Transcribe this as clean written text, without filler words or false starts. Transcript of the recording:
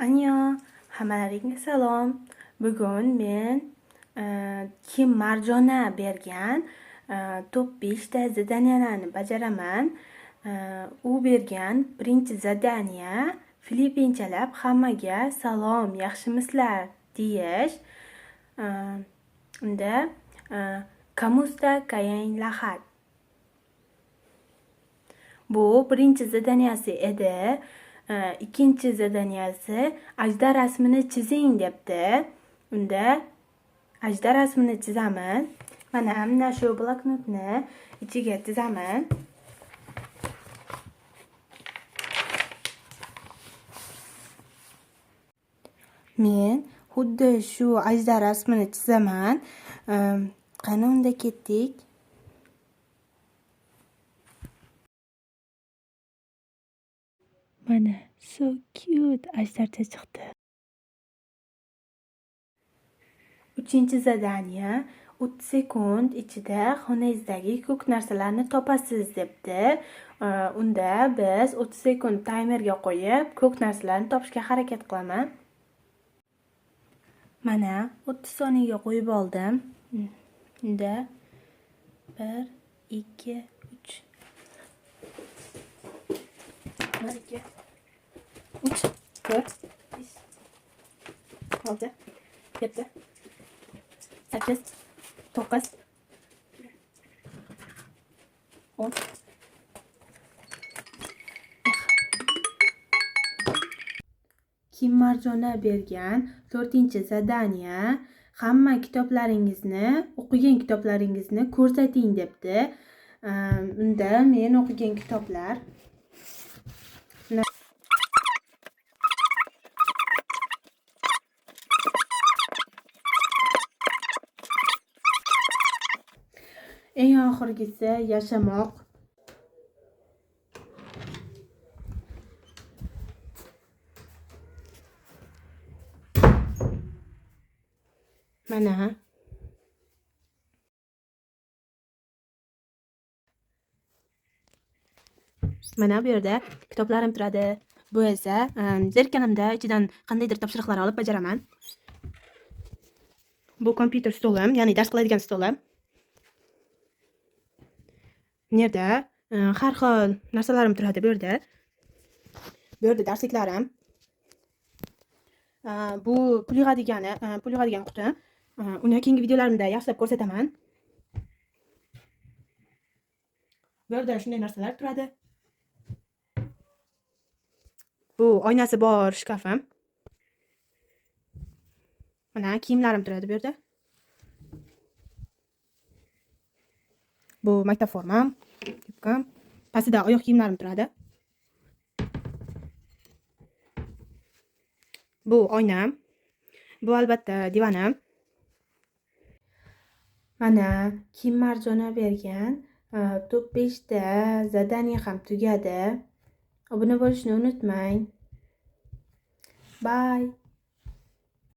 Anyo, hammalaringga salom. Bugun men Kim Marjona bergan top 5 ta zadaniyalarni bajaraman. U bergan birinchi zadaniya filippinchalik hammaga salom, yaxshimisizlar deyish. Unda kamusta kayan lahat. Bu birinchi zadaniyasi edi. Ikkinchi zadaniyasi ajdar rasmini chizing debdi. Unda ajdar rasmini chizaman. Mana shu bloknotni ichiga chizaman. Men xuddi shu ajdar rasmini chizaman. Qani unda ketdik. Mana so cute ajdarcha chiqdi. Uchinchi zadaniya 30 sekund ichida xonangizdagi ko'k narsalarni topasiz debdi. Unda biz 30 sekund taymerga qo'yib ko'k narsalarni topishga harakat qilaman. Mana 30 soniyaga qo'yib oldim. Unda 1 2 3 1 2 3 4 5 6 7 8 9 10 Kim Marjona bergan 4-zadaniya hamma kitoblaringizni, o'qigan kitoblaringizni ko'rsating debdi. Unda men o'qigan kitoblar eng oxirgisi yashamoq. Mana bu yerda kitoblarim turadi. Bu esa zerikkanimda ichidan qandaydir topshiriqlar olib bajaraman. Bu kompyuter stolim, ya'ni dars qiladigan stolim. Bu yerda har xil narsalarim turadi bu yerda. Bu yerda darsliklarim. Bu pul yig'adigan quti. Uni keyingi videolarimda yaxshilab ko'rsataman. Bu yerda shunday narsalar turadi. Bu oynasi bor shkafim. Mana kiyimlarim turadi bu yerda. Bu maktab formam, yubkam. Pastida oyoq kiyimlarim turadi. Bu oynam. Bu albatta divanim. Mana Kim Marjona bergan top 5 ta zadaniya ham tugadi. Obuna bo'lishni unutmang. Bye.